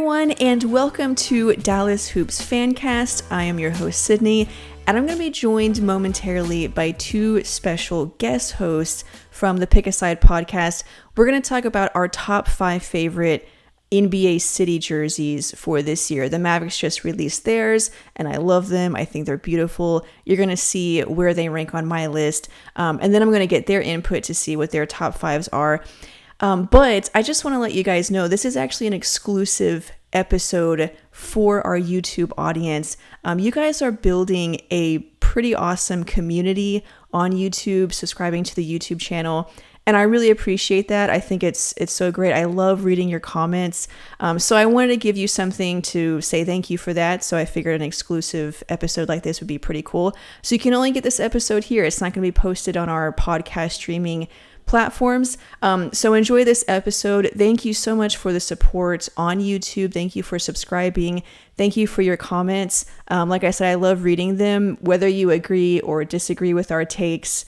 everyone, and welcome to Dallas Hoops Fancast. I am your host, Sydney, and I'm going to be joined momentarily by two special guest hosts from the Pick a Side podcast. We're going to talk about our top 5 favorite NBA City jerseys for this year. The Mavericks just released theirs, and I love them. I think they're beautiful. You're going to see where they rank on my list, and then I'm going to get their input to see what their top 5s are. But I just want to let you guys know this is actually an exclusive episode for our YouTube audience. You guys are building a pretty awesome community on YouTube, subscribing to the YouTube channel, and I really appreciate that. I think it's so great. I love reading your comments. So I wanted to give you something to say thank you for that. So I figured an exclusive episode like this would be pretty cool. So you can only get this episode here. It's not going to be posted on our podcast streaming platforms. So enjoy this episode. Thank you so much for the support on YouTube. Thank you for subscribing. Thank you for your comments. Like I said, I love reading them. Whether you agree or disagree with our takes,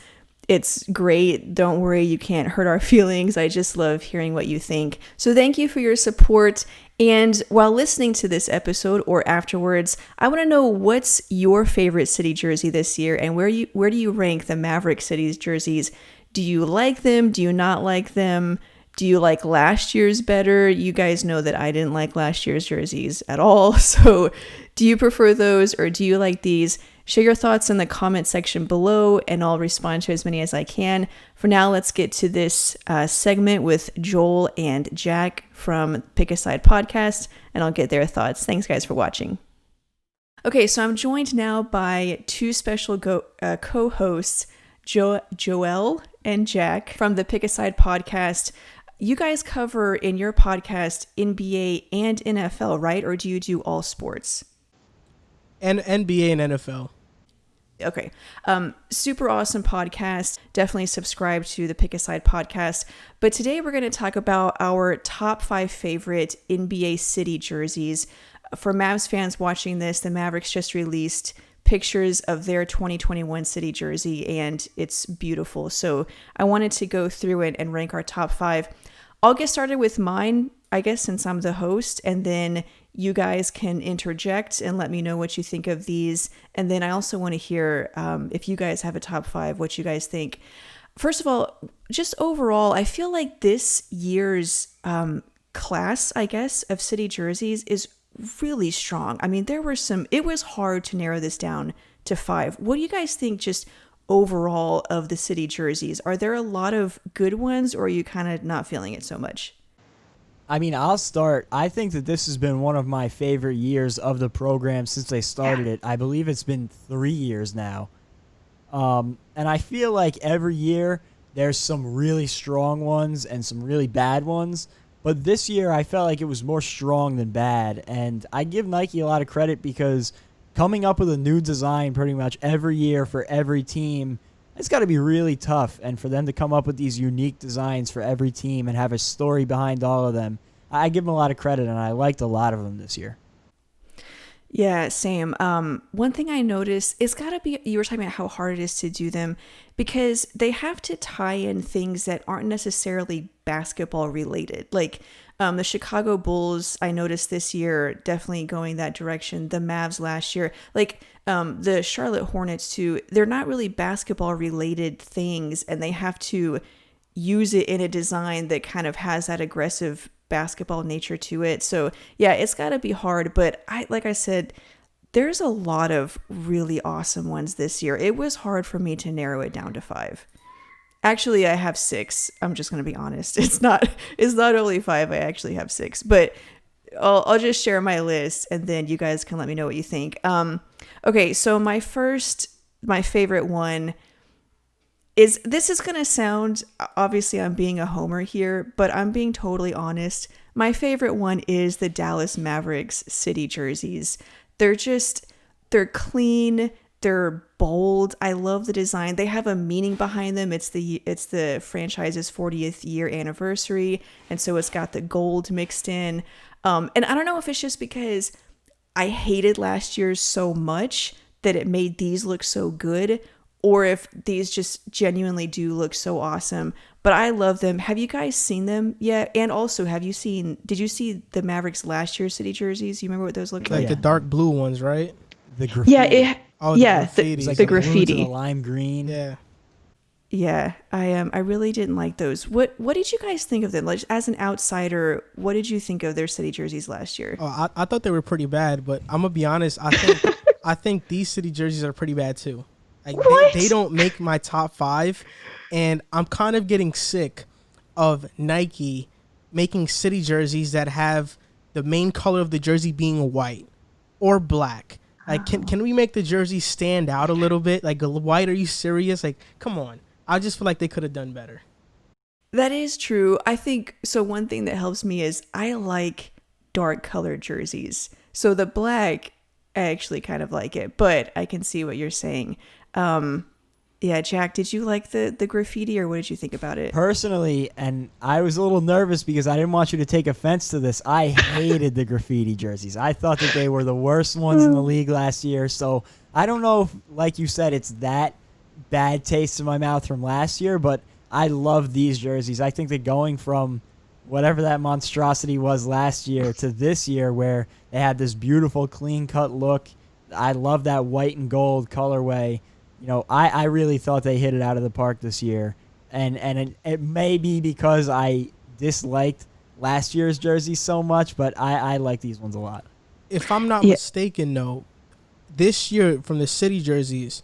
it's great. Don't worry, you can't hurt our feelings. I just love hearing what you think. So thank you for your support. And while listening to this episode or afterwards, I want to know what's your favorite city jersey this year, and where do you rank the Maverick City's jerseys? Do you like them? Do you not like them? Do you like last year's better? You guys know that I didn't like last year's jerseys at all. So do you prefer those or do you like these? Share your thoughts in the comment section below and I'll respond to as many as I can. For now, let's get to this segment with Joel and Jack from Pick a Side podcast, and I'll get their thoughts. Thanks guys for watching. Okay, so I'm joined now by two special co-hosts, Joel and Jack from the Pick a Side podcast. You guys cover in your podcast NBA and NFL, right? Or do you do all sports? And NBA and NFL. Okay. Super awesome podcast. Definitely subscribe to the Pick a Side podcast. But today we're going to talk about our top 5 favorite NBA City jerseys. For Mavs fans watching this, the Mavericks just released pictures of their 2021 City jersey, and it's beautiful. So I wanted to go through it and rank our top 5. I'll get started with mine, I guess, since I'm the host, and then you guys can interject and let me know what you think of these. And then I also want to hear if you guys have a top 5, what you guys think. First of all, just overall, I feel like this year's class, I guess, of City jerseys is really strong. I mean, it was hard to narrow this down to 5. What do you guys think just overall of the City jerseys? Are there a lot of good ones, or are you kind of not feeling it so much? I mean, I'll start. I think that this has been one of my favorite years of the program since they started it. I believe it's been 3 years now. And I feel like every year there's some really strong ones and some really bad ones. But this year, I felt like it was more strong than bad. And I give Nike a lot of credit because coming up with a new design pretty much every year for every team, it's got to be really tough. And for them to come up with these unique designs for every team and have a story behind all of them, I give them a lot of credit, and I liked a lot of them this year. Yeah, same. One thing I noticed, it's got to be, you were talking about how hard it is to do them because they have to tie in things that aren't necessarily basketball related. Like the Chicago Bulls, I noticed this year, definitely going that direction. The Mavs last year, like the Charlotte Hornets too, they're not really basketball related things, and they have to use it in a design that kind of has that aggressive basketball nature to it. So yeah, it's got to be hard, but like I said, there's a lot of really awesome ones this year. It was hard for me to narrow it down to 5. Actually, I have 6. I'm just going to be honest. It's not only 5. I actually have 6, but I'll just share my list and then you guys can let me know what you think. Okay. So my favorite one this is going to sound, obviously I'm being a homer here, but I'm being totally honest. My favorite one is the Dallas Mavericks City jerseys. They're clean. They're bold. I love the design. They have a meaning behind them. It's the franchise's 40th year anniversary. And so it's got the gold mixed in. And I don't know if it's just because I hated last year's so much that it made these look so good, or if these just genuinely do look so awesome. But I love them. Have you guys seen them yet? And also, did you see the Mavericks last year's city jerseys? You remember what those looked Like like? the dark blue ones, right? The graffiti. Oh, the graffiti. It's like the the blues and graffiti. the lime green. Yeah. Yeah, I really didn't like those. What did you guys think of them? Like, as an outsider, what did you think of their city jerseys last year? Oh, I thought they were pretty bad, but I'm gonna be honest. I think these city jerseys are pretty bad too. Like they don't make my top 5, and I'm kind of getting sick of Nike making city jerseys that have the main color of the jersey being white or black. Like, can we make the jersey stand out a little bit? Like, white? Are you serious? Like, come on. I just feel like they could have done better. That is true. I think so. One thing that helps me is I like dark colored jerseys. So the black, I actually kind of like it, but I can see what you're saying. Yeah, Jack, did you like the graffiti, or what did you think about it? Personally, and I was a little nervous because I didn't want you to take offense to this, I hated the graffiti jerseys. I thought that they were the worst ones in the league last year. So I don't know if, like you said, it's that bad taste in my mouth from last year, but I love these jerseys. I think that going from whatever that monstrosity was last year to this year, where they had this beautiful clean-cut look, I love that white and gold colorway. You know, I really thought they hit it out of the park this year. And it may be because I disliked last year's jerseys so much, but I like these ones a lot. If I'm not mistaken, though, this year from the city jerseys,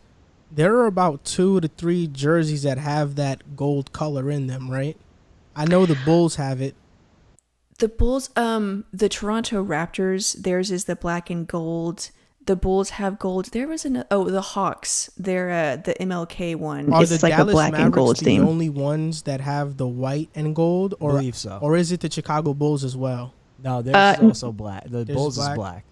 there are about 2 to 3 jerseys that have that gold color in them, right? I know the Bulls have it. The Bulls, the Toronto Raptors, theirs is the black and gold. The Bulls have gold. There was the Hawks. They're the MLK one. Are It's the like Dallas a black Mavericks and gold the theme. only ones that have the white and gold, or Believe so. or is it the Chicago Bulls as well? No, theirs is also black. The Bulls is black.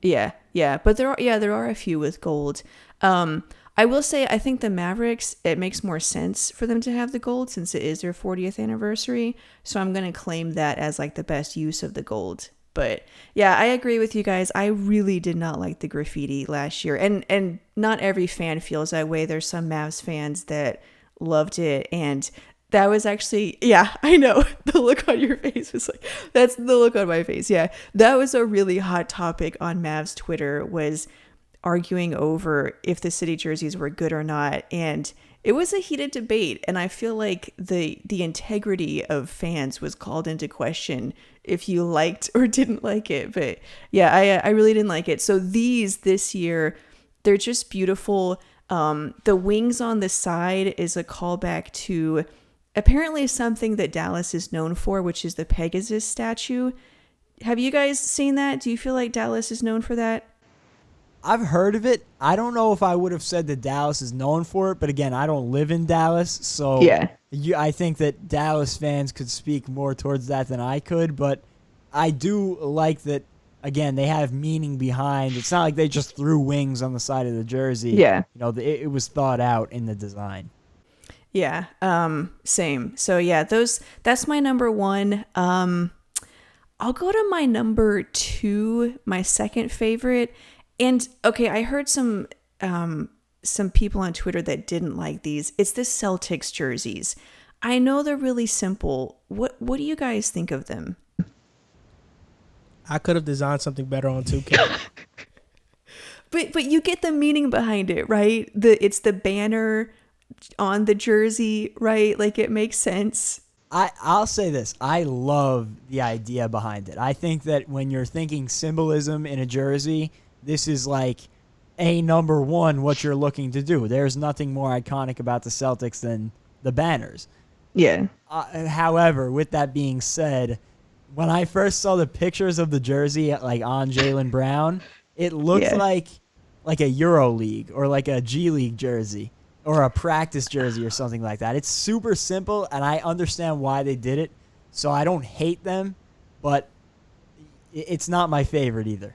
Yeah, but there are a few with gold. I will say I think the Mavericks, it makes more sense for them to have the gold since it is their 40th anniversary. So I'm going to claim that as like the best use of the gold. But yeah, I agree with you guys. I really did not like the graffiti last year. And not every fan feels that way. There's some Mavs fans that loved it, and that was actually, yeah, I know. The look on your face was like, that's the look on my face. Yeah, that was a really hot topic on Mavs Twitter, was arguing over if the city jerseys were good or not. And it was a heated debate. And I feel like the integrity of fans was called into question if you liked or didn't like it. But yeah, I really didn't like it. So this year, they're just beautiful. The wings on the side is a callback to apparently something that Dallas is known for, which is the Pegasus statue. Have you guys seen that? Do you feel like Dallas is known for that? I've heard of it. I don't know if I would have said that Dallas is known for it, but again, I don't live in Dallas, so Yeah. I think that Dallas fans could speak more towards that than I could, but I do like that, again, they have meaning behind. It's not like they just threw wings on the side of the jersey. Yeah. You know, it was thought out in the design. Yeah, same. So yeah, that's my number one. I'll go to my number two, my second favorite. And okay, I heard some people on Twitter that didn't like these. It's the Celtics jerseys. I know they're really simple. What do you guys think of them? I could have designed something better on 2K. But you get the meaning behind it, right? It's the banner on the jersey, right? Like, it makes sense. I'll say this. I love the idea behind it. I think that when you're thinking symbolism in a jersey, this is like number one, what you're looking to do. There's nothing more iconic about the Celtics than the banners. Yeah. However, with that being said, when I first saw the pictures of the jersey like on Jaylen Brown, it looked like a Euro League or like a G League jersey or a practice jersey or something like that. It's super simple, and I understand why they did it, so I don't hate them, but it's not my favorite either.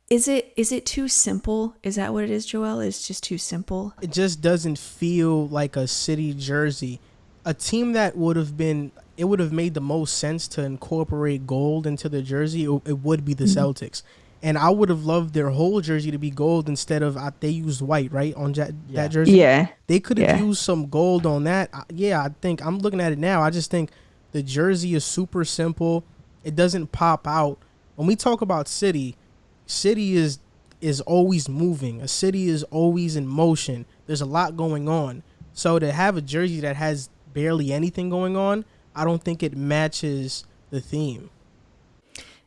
Is it too simple? Is that what it is, Joel? It's just too simple? It just doesn't feel like a city jersey. A team that would have made the most sense to incorporate gold into the jersey, it would be the Celtics. And I would have loved their whole jersey to be gold instead of they used white, right, on that jersey. Yeah. They could have used some gold on that. I think I'm looking at it now. I just think the jersey is super simple. It doesn't pop out. When we talk about city is always moving. A city is always in motion. There's a lot going on. So to have a jersey that has barely anything going on, I don't think it matches the theme.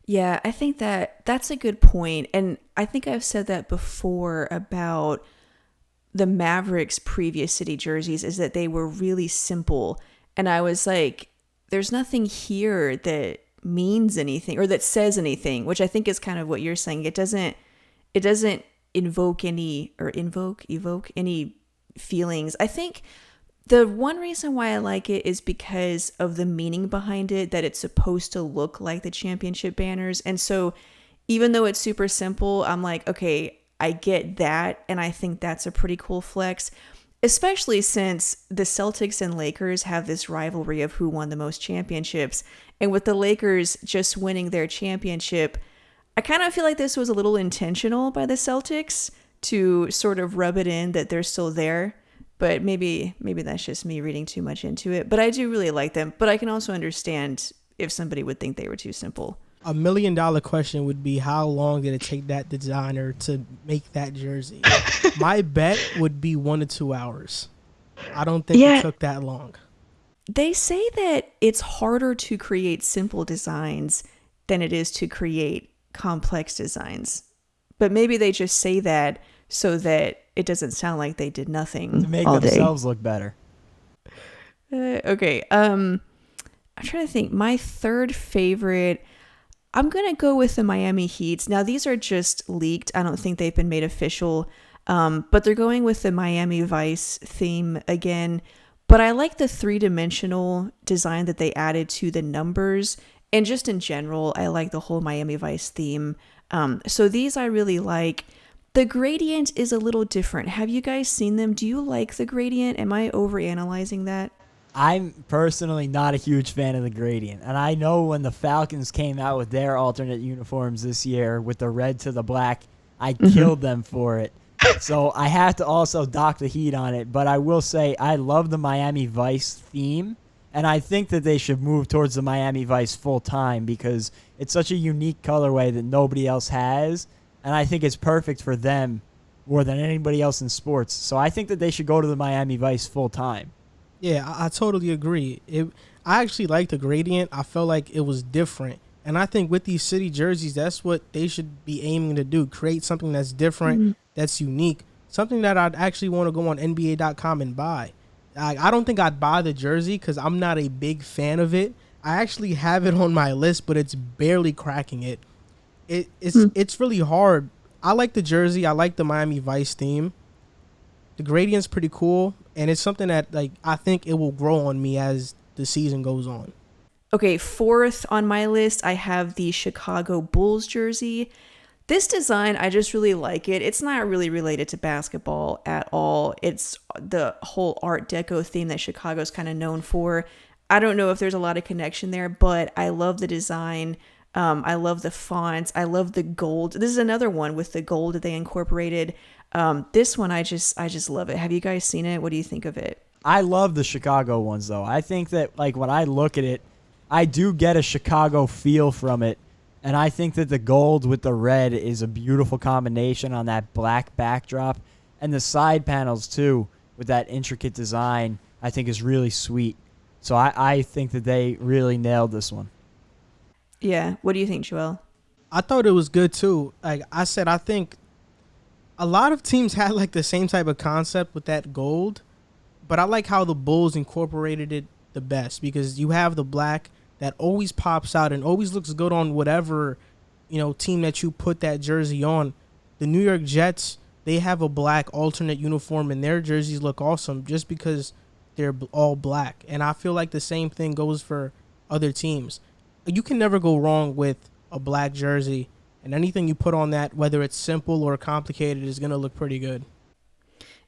Yeah, I think that's a good point. And I think I've said that before about the Mavericks' previous city jerseys, is that they were really simple. And I was like, there's nothing here that means anything or that says anything, which I think is kind of what you're saying. It doesn't evoke any feelings. I think the one reason why I like it is because of the meaning behind it, that it's supposed to look like the championship banners. And so even though it's super simple, I'm like, okay, I get that. And I think that's a pretty cool flex, especially since the Celtics and Lakers have this rivalry of who won the most championships. And with the Lakers just winning their championship, I kind of feel like this was a little intentional by the Celtics to sort of rub it in that they're still there. But maybe that's just me reading too much into it. But I do really like them. But I can also understand if somebody would think they were too simple. $1 million question would be, how long did it take that designer to make that jersey? My bet would be 1 to 2 hours. I don't think it took that long. They say that it's harder to create simple designs than it is to create complex designs. But maybe they just say that so that it doesn't sound like they did nothing to make all themselves day. look better. Okay. I'm trying to think. My third favorite, I'm going to go with the Miami Heats. Now, these are just leaked. I don't think they've been made official. But they're going with the Miami Vice theme again. But I like the 3-dimensional design that they added to the numbers. And just in general, I like the whole Miami Vice theme. So these I really like. The gradient is a little different. Have you guys seen them? Do you like the gradient? Am I overanalyzing that? I'm personally not a huge fan of the gradient. And I know when the Falcons came out with their alternate uniforms this year with the red to the black, I killed them for it. So I have to also dock the heat on it. But I will say I love the Miami Vice theme. And I think that they should move towards the Miami Vice full time because it's such a unique colorway that nobody else has. And I think it's perfect for them more than anybody else in sports. So I think that they should go to the Miami Vice full time. Yeah, I totally agree. I actually like the gradient. I felt like it was different. And I think with these city jerseys, that's what they should be aiming to do. Create something that's different, that's unique, something that I'd actually want to go on NBA.com and buy. I don't think I'd buy the jersey because I'm not a big fan of it. I actually have it on my list, but it's barely cracking it. It's really hard. I like the jersey. I like the Miami Vice theme. The gradient's pretty cool, and it's something that I think it will grow on me as the season goes on. Okay, fourth on my list, I have the Chicago Bulls jersey. This design, I just really like it. It's not really related to basketball at all. It's the whole Art Deco theme that Chicago's kind of known for. I don't know if there's a lot of connection there, but I love the design. I love the fonts. I love the gold. This is another one with the gold that they incorporated. This one, I just love it. Have you guys seen it? What do you think of it? I love the Chicago ones, though. I think that, when I look at it, I do get a Chicago feel from it. And I think that the gold with the red is a beautiful combination on that black backdrop. And the side panels, too, with that intricate design, I think is really sweet. So I think that they really nailed this one. Yeah. What do you think, Joel? I thought it was good, too. Like I said, I think a lot of teams had the same type of concept with that gold. But I like how the Bulls incorporated it the best because you have the black that always pops out and always looks good on whatever, team that you put that jersey on. The New York Jets, they have a black alternate uniform and their jerseys look awesome just because they're all black. And I feel like the same thing goes for other teams. You can never go wrong with a black jersey, and anything you put on that, whether it's simple or complicated, is going to look pretty good.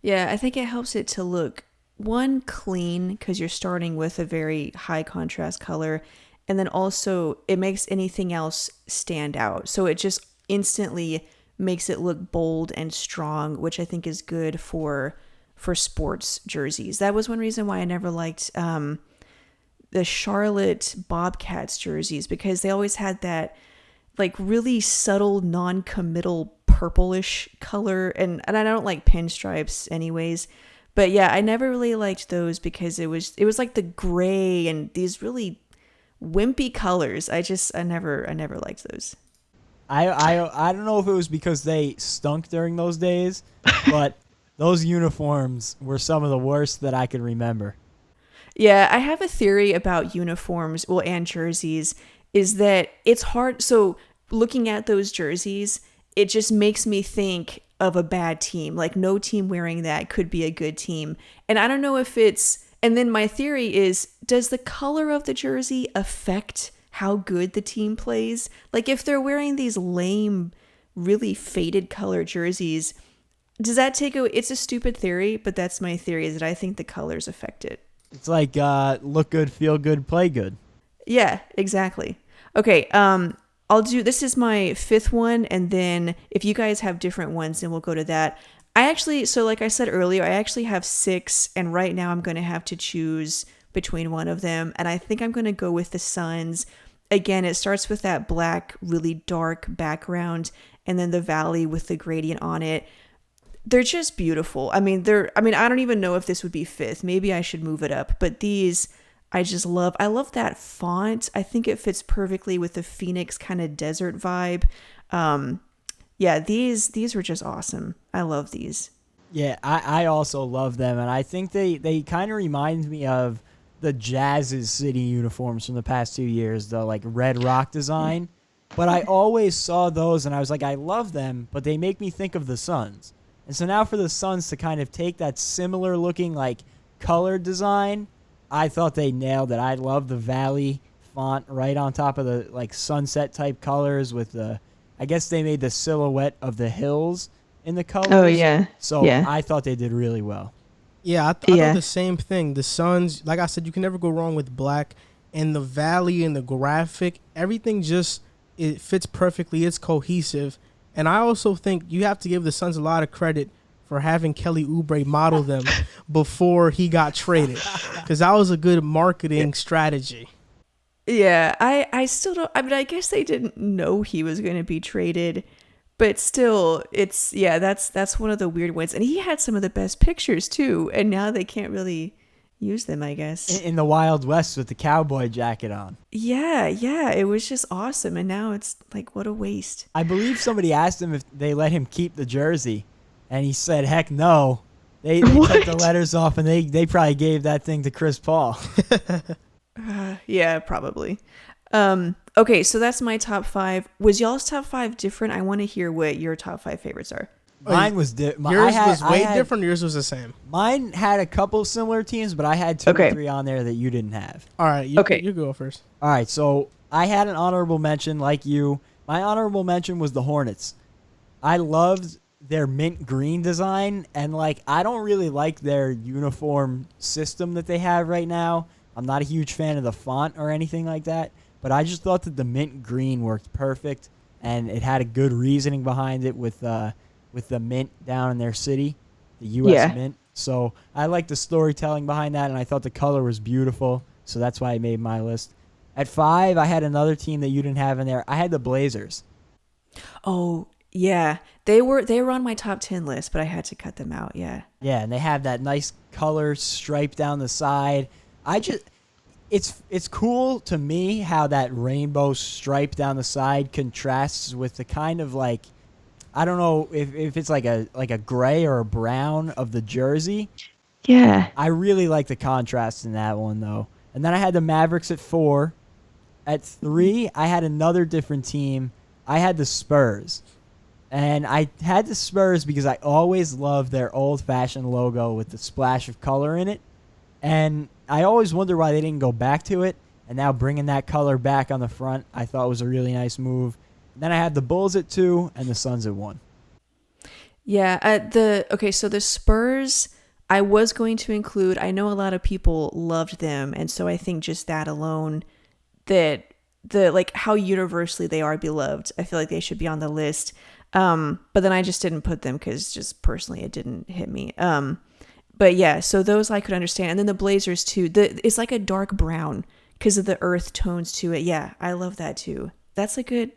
Yeah, I think it helps it to look, one, clean, because you're starting with a very high contrast color, and then also it makes anything else stand out. So it just instantly makes it look bold and strong, which I think is good for sports jerseys. That was one reason why I never liked the Charlotte Bobcats jerseys, because they always had that like really subtle non-committal purplish color, and I don't like pinstripes anyways. But yeah, I never really liked those because it was like the gray and these really wimpy colors. I never liked those. I don't know if it was because they stunk during those days, but those uniforms were some of the worst that I could remember. Yeah, I have a theory about uniforms, well, and jerseys, is that it's hard. So looking at those jerseys, it just makes me think of a bad team. Like no team wearing that could be a good team. And I don't know if and then my theory is, does the color of the jersey affect how good the team plays? Like if they're wearing these lame, really faded color jerseys, does that it's a stupid theory, but that's my theory, is that I think the colors affect it. It's like look good, feel good, play good. Yeah, exactly. Okay, this is my fifth one, and then if you guys have different ones, then we'll go to that. So like I said earlier, I actually have 6, and right now I'm going to have to choose between one of them, and I think I'm going to go with the Suns. Again, it starts with that black, really dark background, and then the valley with the gradient on it. They're just beautiful. I don't even know if this would be 5th. Maybe I should move it up. But these, I just love. I love that font. I think it fits perfectly with the Phoenix kind of desert vibe. Yeah, these were just awesome. I love these. Yeah, I also love them. And I think they kind of remind me of the Jazz's city uniforms from the past 2 years, the like red rock design. But I always saw those and I was like, I love them, but they make me think of the Suns. And so now for the Suns to kind of take that similar looking like color design, I thought they nailed it. I love the Valley font right on top of the like sunset type colors with I guess they made the silhouette of the hills in the colors. Oh, yeah. So yeah. I thought they did really well. Yeah, I thought the same thing. The Suns, like I said, you can never go wrong with black, and the Valley and the graphic, everything it fits perfectly. It's cohesive. And I also think you have to give the Suns a lot of credit for having Kelly Oubre model them before he got traded, because that was a good marketing strategy. Yeah, I still don't. I mean, I guess they didn't know he was going to be traded, but still, that's one of the weird ones. And he had some of the best pictures too, and now they can't really use them, I guess. In the Wild West with the cowboy jacket on. Yeah, it was just awesome, and now it's like, what a waste. I believe somebody asked him if they let him keep the jersey, and he said, heck no. They took the letters off, and they probably gave that thing to Chris Paul. Yeah, probably. Okay, so that's my top 5. Was y'all's top 5 different? I want to hear what your top 5 favorites are. Mine was different. Yours was way different. Yours was the same. Mine had a couple similar teams, but I had 2 or 3 on there that you didn't have. All right, you go first. All right, so I had an honorable mention like you. My honorable mention was the Hornets. I loved their mint green design, and like I don't really like their uniform system that they have right now. I'm not a huge fan of the font or anything like that, but I just thought that the mint green worked perfect, and it had a good reasoning behind it with the mint down in their city, the U.S. Mint. So I like the storytelling behind that, and I thought the color was beautiful, so that's why I made my list. At 5, I had another team that you didn't have in there. I had the Blazers. Oh, yeah. They were on my top 10 list, but I had to cut them out, yeah. Yeah, and they have that nice color stripe down the side. It's cool to me how that rainbow stripe down the side contrasts with the kind of like, I don't know if it's like a gray or a brown of the jersey. Yeah. I really like the contrast in that one though. And then I had the Mavericks at 4. At 3, I had another different team. I had the Spurs. And I had the Spurs because I always loved their old-fashioned logo with the splash of color in it. And I always wonder why they didn't go back to it. And now bringing that color back on the front, I thought was a really nice move. And then I had the Bulls at 2 and the Suns at 1. Yeah, so the Spurs, I was going to include, I know a lot of people loved them, and so I think just that alone, that the like how universally they are beloved. I feel like they should be on the list. But then I just didn't put them because just personally it didn't hit me. But yeah, so those I could understand. And then the Blazers too. It's like a dark brown because of the earth tones to it. Yeah, I love that too. That's a good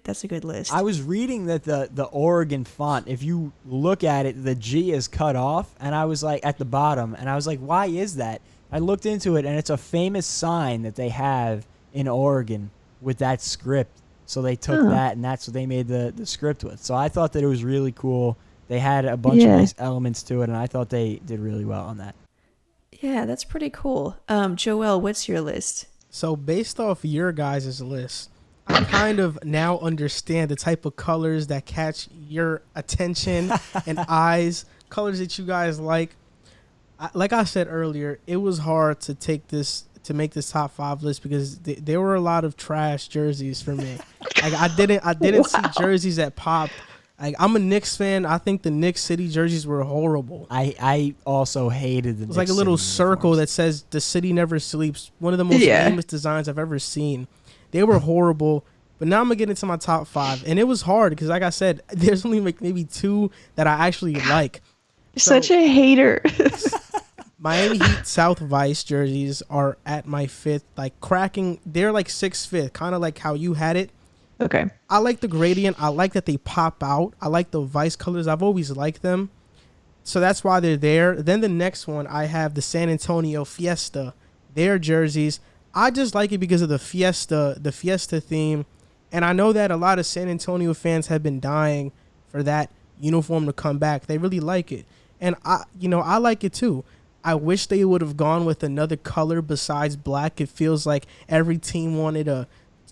list. I was reading that the Oregon font, if you look at it, the G is cut off, and I was like at the bottom, and I was like, why is that? I looked into it, and it's a famous sign that they have in Oregon with that script. So they took that, and that's what they made the script with. So I thought that it was really cool. They had a bunch of nice elements to it, and I thought they did really well on that. Yeah, that's pretty cool. Joel, what's your list? So based off your guys' list, I kind of now understand the type of colors that catch your attention and eyes, colors that you guys like. Like I said earlier, it was hard to make this top 5 list because there were a lot of trash jerseys for me. Like I didn't see jerseys that popped. Like I'm a Knicks fan. I think the Knicks City jerseys were horrible. I also hated the It's like a little circle that says "The City Never Sleeps." One of the most famous designs I've ever seen. They were horrible. But now I'm gonna get into my top 5, and it was hard because, like I said, there's only like maybe 2 that I actually like. You're such a hater. Miami Heat South Vice jerseys are at my 5th, like cracking. They're like 6th, 5th, kind of like how you had it. Okay. I like the gradient. I like that they pop out. I like the Vice colors. I've always liked them. So that's why they're there. Then the next one, I have the San Antonio Fiesta. Their jerseys. I just like it because of the Fiesta theme. And I know that a lot of San Antonio fans have been dying for that uniform to come back. They really like it. And I like it too. I wish they would have gone with another color besides black. It feels like every team wanted to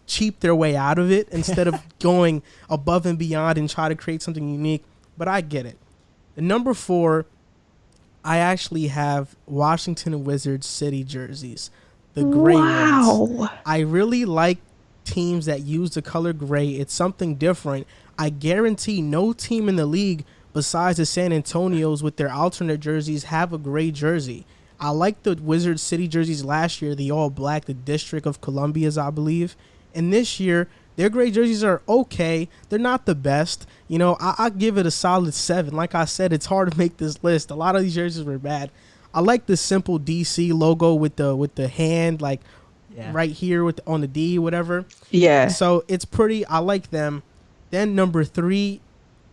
cheap their way out of it instead of going above and beyond and try to create something unique. But I get it. The number 4, I actually have Washington Wizards City jerseys. The gray ones. I really like teams that use the color gray. It's something different. I guarantee no team in the league besides the San Antonios with their alternate jerseys have a gray jersey. I like the Wizards City jerseys last year, the all black, the District of Columbia's, I believe. And this year, their gray jerseys are okay. They're not the best. I give it a solid 7. Like I said, it's hard to make this list. A lot of these jerseys were bad. I like the simple DC logo with the hand, like right here on the D, whatever. Yeah. So it's pretty. I like them. Then number 3,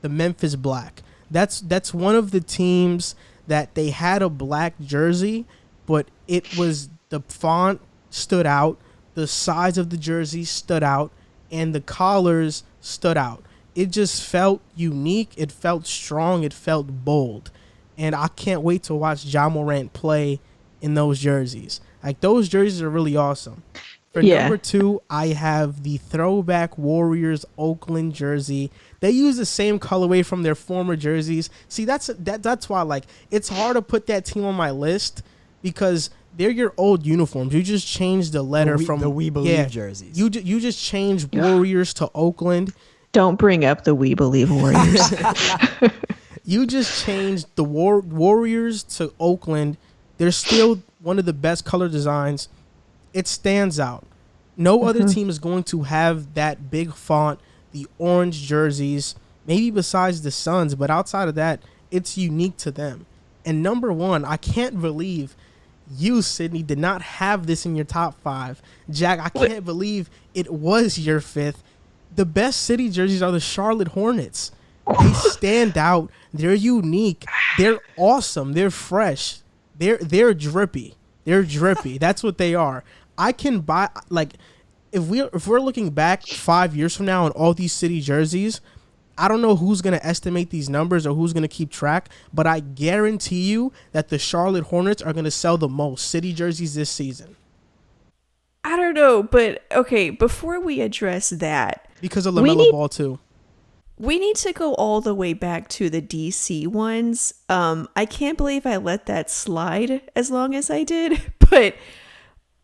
the Memphis Black. That's one of the teams that they had a black jersey, but it was the font stood out, the size of the jersey stood out, and the collars stood out. It just felt unique. It felt strong. It felt bold. And I can't wait to watch Ja Morant play in those jerseys. Like, those jerseys are really awesome. For number 2, I have the Throwback Warriors Oakland jersey. They use the same colorway from their former jerseys. See, that's why, like, it's hard to put that team on my list because they're your old uniforms. You just changed the letter from the We Believe jerseys. You just changed Warriors to Oakland. Don't bring up the We Believe Warriors. You just changed the Warriors to Oakland. They're still one of the best color designs. It stands out. No other team is going to have that big font, the orange jerseys, maybe besides the Suns, but outside of that, it's unique to them. And number 1, I can't believe you, Sydney, did not have this in your top 5. Jack, I can't believe it was your 5th. The best city jerseys are the Charlotte Hornets. They stand out. They're unique. They're awesome. They're fresh. They're drippy. They're drippy. That's what they are. I can buy, like, if we're looking back 5 years from now on all these city jerseys, I don't know who's going to estimate these numbers or who's going to keep track, but I guarantee you that the Charlotte Hornets are going to sell the most city jerseys this season. I don't know, but okay, before we address that, because of LaMelo Ball too. We need to go all the way back to the DC ones. I can't believe I let that slide as long as I did, but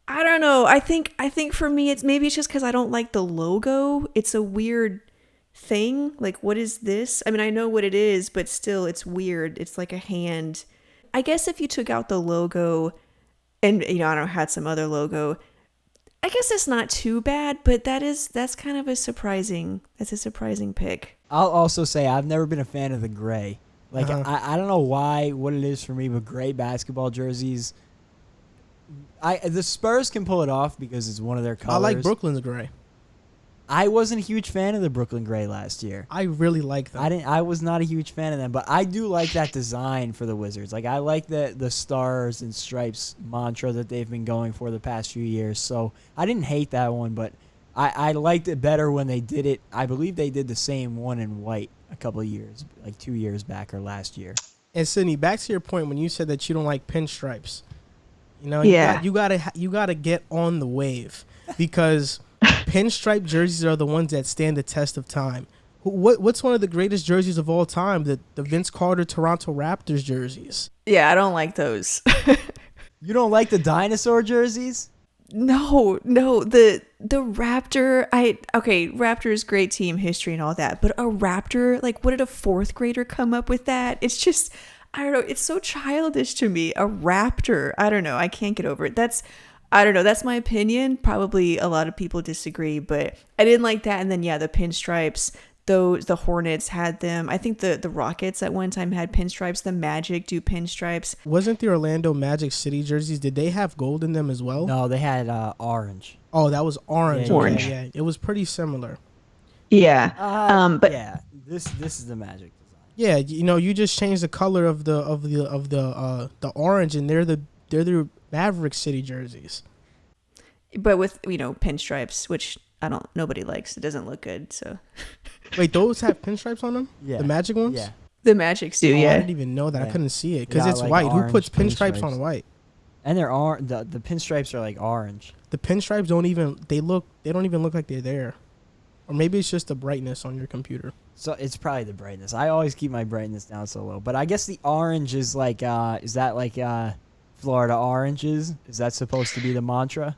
I don't know. I think for me, it's just because I don't like the logo. It's a weird thing. Like, what is this? I mean, I know what it is, but still, it's weird. It's like a hand. I guess if you took out the logo and, I don't know, had some other logo, I guess it's not too bad, but that's kind of a surprising pick. I'll also say I've never been a fan of the gray. Like I don't know what it is for me, but gray basketball jerseys. The Spurs can pull it off because it's one of their colors. I like Brooklyn's gray. I wasn't a huge fan of the Brooklyn gray last year. I really like them. I was not a huge fan of them, but I do like that design for the Wizards. Like I like the stars and stripes mantra that they've been going for the past few years. So I didn't hate that one, but I liked it better when they did it. I believe they did the same one in white a couple of years, like 2 years back or last year. And Sydney, back to your point when you said that you don't like pinstripes. You know, Yeah. you gotta get on the wave because pinstripe jerseys are the ones that stand the test of time. What's one of the greatest jerseys of all time? The Vince Carter Toronto Raptors jerseys. Yeah, I don't like those. You don't like the dinosaur jerseys? No, the Raptor. Raptors, great team history and all that, but a Raptor, like, what did a fourth grader come up with that? It's just, I don't know. It's so childish to me. A Raptor. I don't know. I can't get over it. I don't know. That's my opinion. Probably a lot of people disagree, but I didn't like that. And then, yeah, the pinstripes, the Hornets had them. I think the Rockets at one time had pinstripes. The Magic do pinstripes. Wasn't the Orlando Magic City jerseys, did they have gold in them as well? No, they had orange. Oh, that was orange. Yeah, Orange. Yeah, it was pretty similar. Yeah. But yeah, this is the Magic design. Yeah, you know, you just changed the color of the orange, and they're the Maverick City jerseys. But with, pinstripes, which nobody likes. It doesn't look good, so. Wait, those have pinstripes on them? Yeah. The Magic ones? Yeah. The Magics do, Oh, I yeah. didn't even know that. I Yeah. couldn't see it because Yeah, it's like white. Who orange puts pinstripes pinstripes. on white? And the pinstripes are like orange. The pinstripes don't even look like they're there. Or maybe it's just the brightness on your computer. So it's probably the brightness. I always keep my brightness down so low. But I guess the orange is like, is that like Florida oranges? Is that supposed to be the mantra?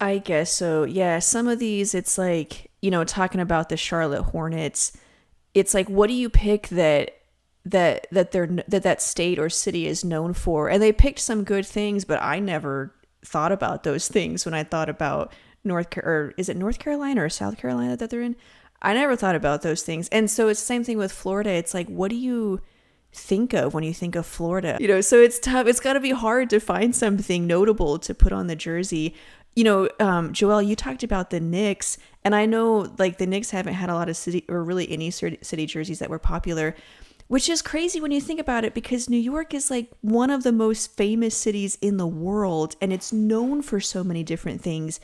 I guess so. Yeah, some of these, it's like, talking about the Charlotte Hornets, it's like, what do you pick that state or city is known for? And they picked some good things, but I never thought about those things when I thought about is it North Carolina or South Carolina that they're in? I never thought about those things. And so it's the same thing with Florida. It's like, what do you think of when you think of Florida? So it's tough. It's got to be hard to find something notable to put on the jersey. Joelle, you talked about the Knicks, and I know like the Knicks haven't had a lot of city or really any city jerseys that were popular, which is crazy when you think about it, because New York is like one of the most famous cities in the world, and it's known for so many different things.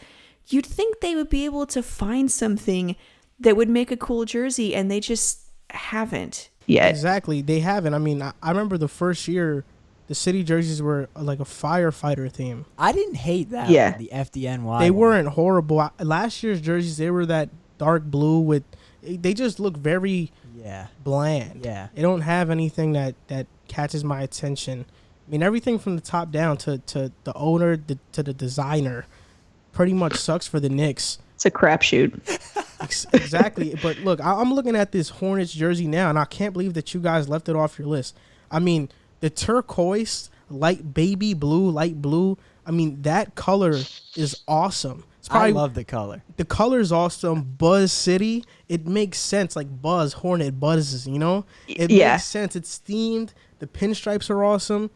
You'd think they would be able to find something that would make a cool jersey, and they just haven't. yeah. Exactly. They haven't. I mean, I remember the first year, the city jerseys were like a firefighter theme. I didn't hate that. Yeah. One, the FDNY. They one. weren't horrible. Last year's jerseys, they were that dark blue with, they just look very Yeah. bland. Yeah. They don't have anything that catches my attention. I mean, everything from the top down to the owner to the designer pretty much sucks for the Knicks. It's a crapshoot. Exactly. But look, I'm looking at this Hornets jersey now, and I can't believe that you guys left it off your list. I mean, the turquoise, light blue. I mean, that color is awesome. It's I love the color. the color's awesome. Buzz City, it makes sense. Like Buzz, Hornet, buzzes, It Yeah. makes sense. It's themed. The pinstripes are awesome.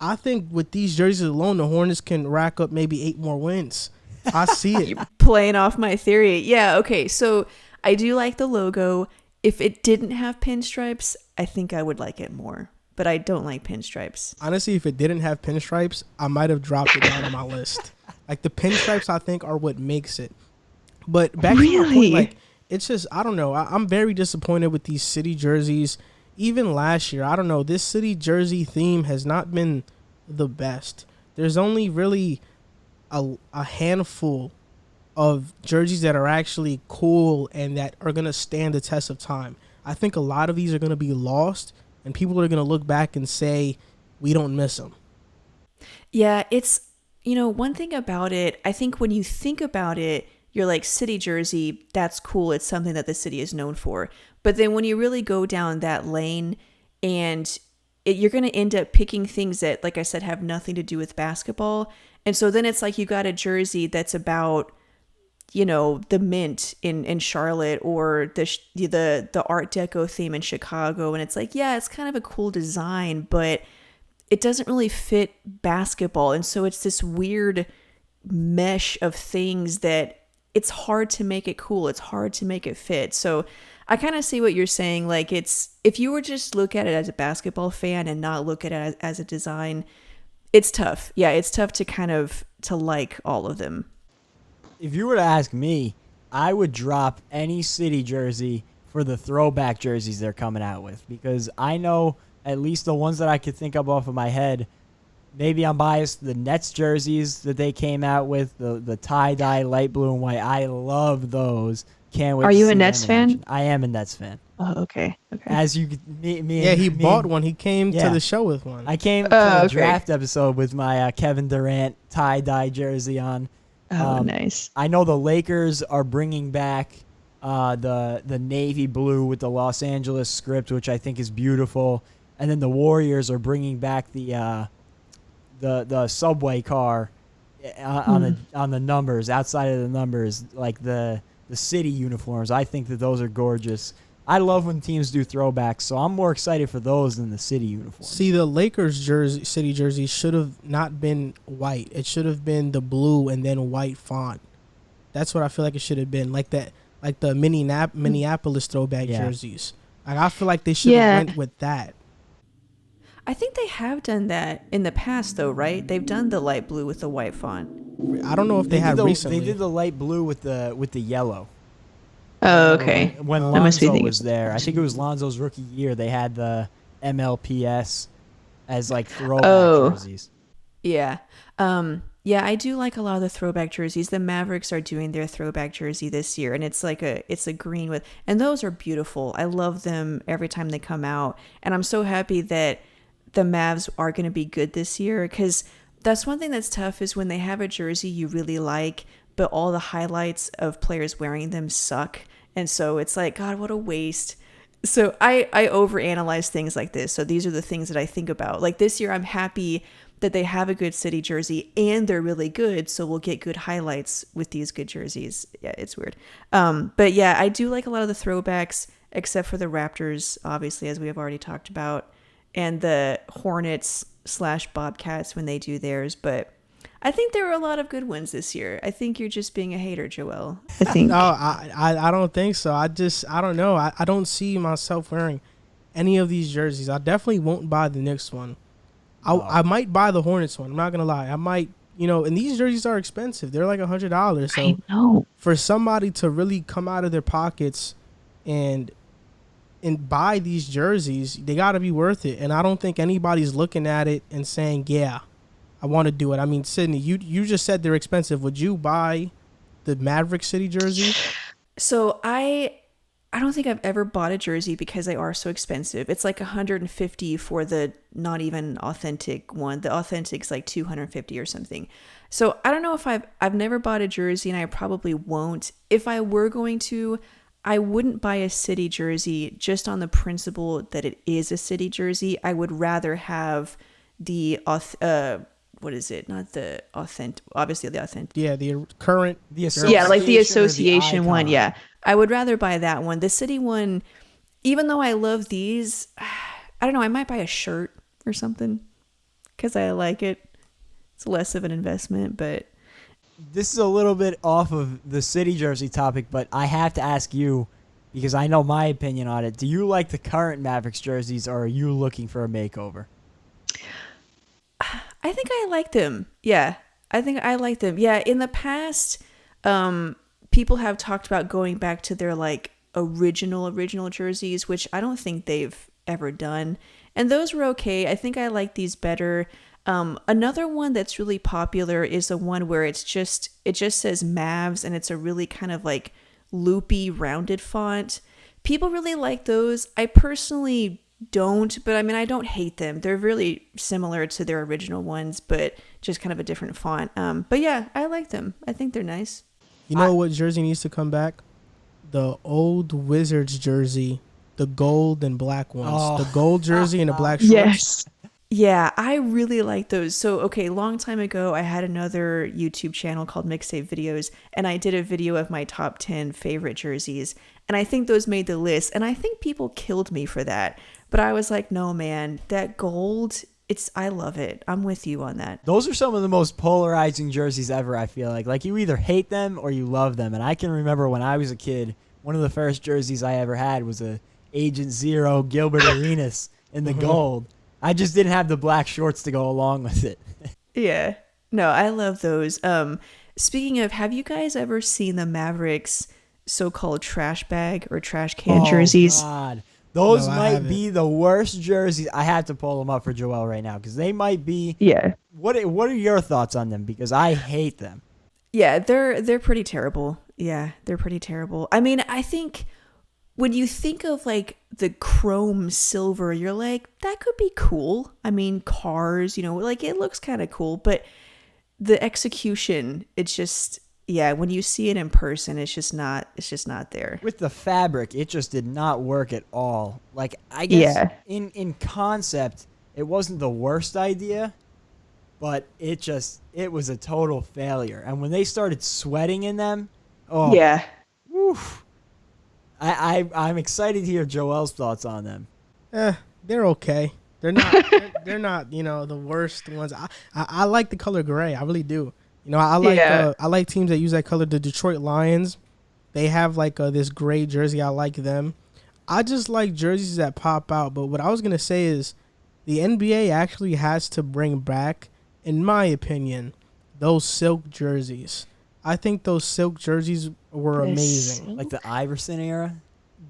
I think with these jerseys alone, the Hornets can rack up maybe 8 more wins. I see it. Playing off my theory. Yeah, okay. So I do like the logo. If it didn't have pinstripes, I think I would like it more. But I don't like pinstripes. Honestly, if it didn't have pinstripes, I might have dropped it down on my list. Like the pinstripes, I think, are what makes it. But back to my Really? point, like it's just I don't know. I'm very disappointed with these city jerseys. Even last year, I don't know. This city jersey theme has not been the best. There's only really a handful of jerseys that are actually cool and that are gonna stand the test of time. I think a lot of these are gonna be lost, and people are gonna look back and say, "We don't miss them." Yeah, it's, one thing about it, I think when you think about it, you're like, city jersey, that's cool. It's something that the city is known for. But then when you really go down that lane and you're going to end up picking things that, like I said, have nothing to do with basketball. And so then it's like you got a jersey that's about, the mint in Charlotte, or the Art Deco theme in Chicago. And it's like, yeah, it's kind of a cool design, but it doesn't really fit basketball. And so it's this weird mesh of things that it's hard to make it cool. It's hard to make it fit. So I kind of see what you're saying. Like, if you were just look at it as a basketball fan and not look at it as a design, it's tough. Yeah, it's tough to like all of them. If you were to ask me, I would drop any city jersey for the throwback jerseys they're coming out with, because I know at least the ones that I could think of off of my head. Maybe I'm biased. The Nets jerseys that they came out with, the tie-dye light blue and white, I love those. Can't wait. Are to you see a Nets them in fan? action. I am a Nets fan. Oh, okay. As you, me, Yeah, he bought me, one. He came to Yeah. the show with one. I came to the okay. draft episode with my Kevin Durant tie-dye jersey on. Oh, nice. I know the Lakers are bringing back the navy blue with the Los Angeles script, which I think is beautiful. And then the Warriors are bringing back the subway car on the numbers, outside of the numbers, like the city uniforms. I think that those are gorgeous. I love when teams do throwbacks, so I'm more excited for those than the city uniforms. See, the Lakers city jersey should have not been white. It should have been the blue and then white font. That's what I feel like it should have been, like that, like the Minneapolis throwback jerseys. Like, I feel like they should have went with that. I think they have done that in the past, though, right? They've done the light blue with the white font. I don't know if they have recently. They did the light blue with the yellow. Oh, okay. When I must be Lonzo thinking- was there, I think it was Lonzo's rookie year, they had the MLPS as like throwback jerseys. Yeah. Yeah, I do like a lot of the throwback jerseys. The Mavericks are doing their throwback jersey this year, and it's a green with, and those are beautiful. I love them every time they come out, and I'm so happy that the Mavs are going to be good this year, because that's one thing that's tough, is when they have a jersey you really like, but all the highlights of players wearing them suck. And so it's like, God, what a waste. So I overanalyze things like this. So these are the things that I think about. Like this year, I'm happy that they have a good city jersey and they're really good. So we'll get good highlights with these good jerseys. Yeah, it's weird. But yeah, I do like a lot of the throwbacks, except for the Raptors, obviously, as we have already talked about, and the Hornets / Bobcats when they do theirs. But I think there were a lot of good ones this year. I think you're just being a hater, Joel. I think. No, I don't think so. I don't know. I don't see myself wearing any of these jerseys. I definitely won't buy the Knicks one. I might buy the Hornets one. I'm not gonna lie. I might, and these jerseys are expensive. They're like $100. So I know. for somebody to really come out of their pockets and buy these jerseys, they got to be worth it. And I don't think anybody's looking at it and saying, yeah, I want to do it. I mean, Sydney, you just said they're expensive. Would you buy the Maverick City jersey? So I don't think I've ever bought a jersey because they are so expensive. It's like $150 for the not even authentic one. The authentic's like $250 or something. So I don't know if I've never bought a jersey, and I probably won't. If I were going to, I wouldn't buy a city jersey just on the principle that it is a city jersey. I would rather have the what is it? Not the authentic, obviously the authentic. Yeah, the current. Yeah, like the association one. Yeah. I would rather buy that one. The city one, even though I love these, I don't know, I might buy a shirt or something because I like it. It's less of an investment, but. This is a little bit off of the city jersey topic, but I have to ask you, because I know my opinion on it. Do you like the current Mavericks jerseys, or are you looking for a makeover? I think I like them. Yeah, I think I like them. Yeah, in the past, people have talked about going back to their like original jerseys, which I don't think they've ever done. And those were okay. I think I like these better. Another one that's really popular is the one where it just says Mavs, and it's a really kind of like loopy, rounded font. People really like those. I personally don't, but I mean, I don't hate them. They're really similar to their original ones, but just kind of a different font. But yeah, I like them. I think they're nice. You know what jersey needs to come back? The old Wizards jersey the gold and black ones. Oh. The gold jersey and the black shorts. Yes. Yeah, I really like those. So, okay, long time ago, I had another YouTube channel called Mixtape Videos, and I did a video of my top 10 favorite jerseys, and I think those made the list, and I think people killed me for that. But I was like, no, man, that gold, I love it. I'm with you on that. Those are some of the most polarizing jerseys ever, I feel like. Like, you either hate them or you love them. And I can remember when I was a kid, one of the first jerseys I ever had was a Agent Zero Gilbert Arenas in the gold. I just didn't have the black shorts to go along with it. Yeah. No, I love those. Speaking of, have you guys ever seen the Mavericks so-called trash bag or trash can jerseys? God. Those No, I might haven't. be the worst jerseys. I had to pull them up for Joel right now because they might be. Yeah. What are your thoughts on them? Because I hate them. Yeah, they're pretty terrible. Yeah, they're pretty terrible. I mean, I think when you think of like the chrome silver, you're like, that could be cool. I mean, cars, like it looks kind of cool, but the execution, it's just, yeah, when you see it in person, it's just not there. With the fabric, it just did not work at all. Like, I guess Yeah. in concept, it wasn't the worst idea, but it was a total failure. And when they started sweating in them, Yeah. woof. I'm excited to hear Joel's thoughts on them. They're okay. They're not. they're not. The worst ones. I like the color gray. I really do. I like. Yeah. I like teams that use that color. The Detroit Lions, they have like this gray jersey. I like them. I just like jerseys that pop out. But what I was gonna say is, the NBA actually has to bring back, in my opinion, those silk jerseys. I think those silk jerseys were amazing. Like the Iverson era.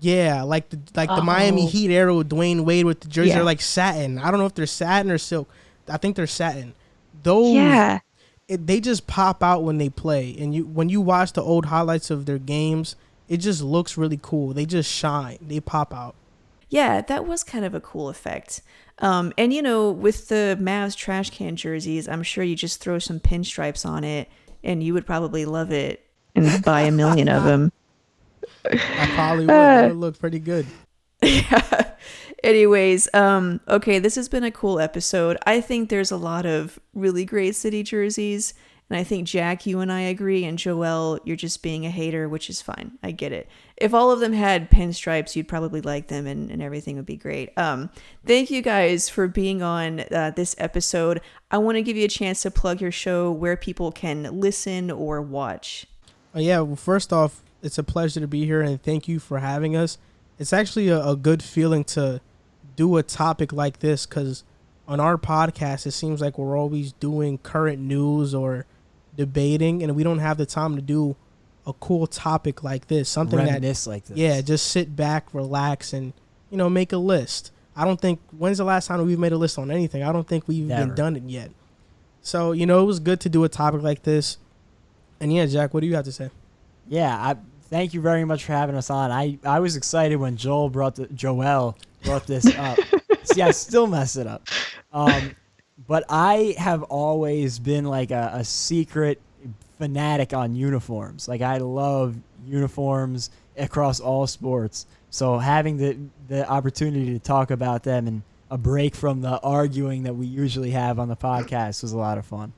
Yeah, like the Miami Heat era with Dwayne Wade with the jerseys. Yeah. They're like satin. I don't know if they're satin or silk. I think they're satin. Those, Yeah. they just pop out when they play. And when you watch the old highlights of their games, it just looks really cool. They just shine. They pop out. Yeah, that was kind of a cool effect. And with the Mavs trash can jerseys, I'm sure you just throw some pinstripes on it and you would probably love it. And buy a million of them. I probably would. It would look pretty good. Yeah. Anyways, okay, this has been a cool episode. I think there's a lot of really great city jerseys. And I think, Jack, you and I agree. And Joel, you're just being a hater, which is fine. I get it. If all of them had pinstripes, you'd probably like them and everything would be great. Thank you guys for being on this episode. I want to give you a chance to plug your show where people can listen or watch. Yeah, well, first off, it's a pleasure to be here, and thank you for having us. It's actually a good feeling to do a topic like this because on our podcast, it seems like we're always doing current news or debating, and we don't have the time to do a cool topic like this. Something Reminisce like this. Yeah, just sit back, relax, and, make a list. I don't think, when's the last time we've made a list on anything? I don't think we've even done it yet. So, it was good to do a topic like this. And yeah, Jack, what do you have to say? Yeah, thank you very much for having us on. I was excited when Joel brought this up. See, I still mess it up. But I have always been like a secret fanatic on uniforms. Like, I love uniforms across all sports. So having the opportunity to talk about them and a break from the arguing that we usually have on the podcast was a lot of fun.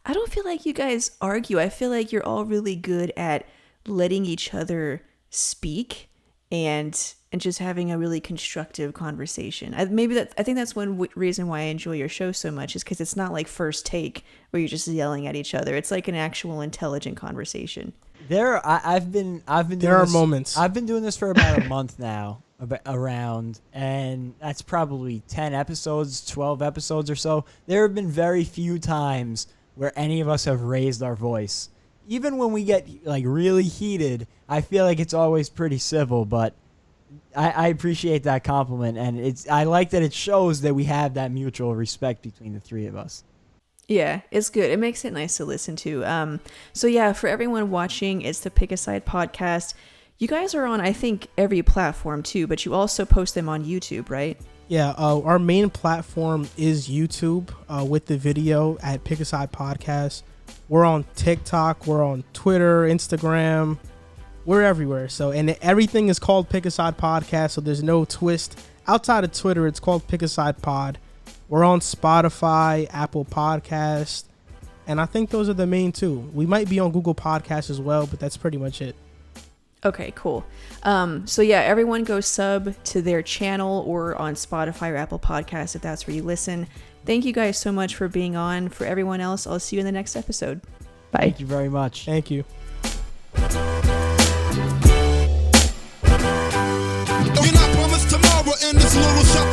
I don't feel like you guys argue. I feel like you're all really good at letting each other speak and just having a really constructive conversation. I think that's one reason why I enjoy your show so much is because it's not like First Take where you're just yelling at each other. It's like an actual intelligent conversation. I've been doing There are this, moments. I've been doing this for about a month now, around, and that's probably 10 episodes, 12 episodes or so. There have been very few times where any of us have raised our voice. Even when we get like really heated, I feel like it's always pretty civil, but I appreciate that compliment, and I like that it shows that we have that mutual respect between the three of us. Yeah, it's good. It makes it nice to listen to. So yeah, for everyone watching, it's the Pick a Side podcast. You guys are on, I think, every platform too, but you also post them on YouTube, right? Yeah, our main platform is YouTube with the video at Pick a Side Podcast. We're on TikTok. We're on Twitter, Instagram. We're everywhere. So, and everything is called Pick a Side Podcast. So there's no twist. Outside of Twitter, it's called Pick a Side Pod. We're on Spotify, Apple Podcast, and I think those are the main two. We might be on Google Podcasts as well, but that's pretty much it. Okay, cool. So yeah, everyone go sub to their channel or on Spotify or Apple Podcasts if that's where you listen. Thank you guys so much for being on. For everyone else, I'll see you in the next episode. Bye. Thank you very much. Thank you. You're not promised tomorrow in this little shop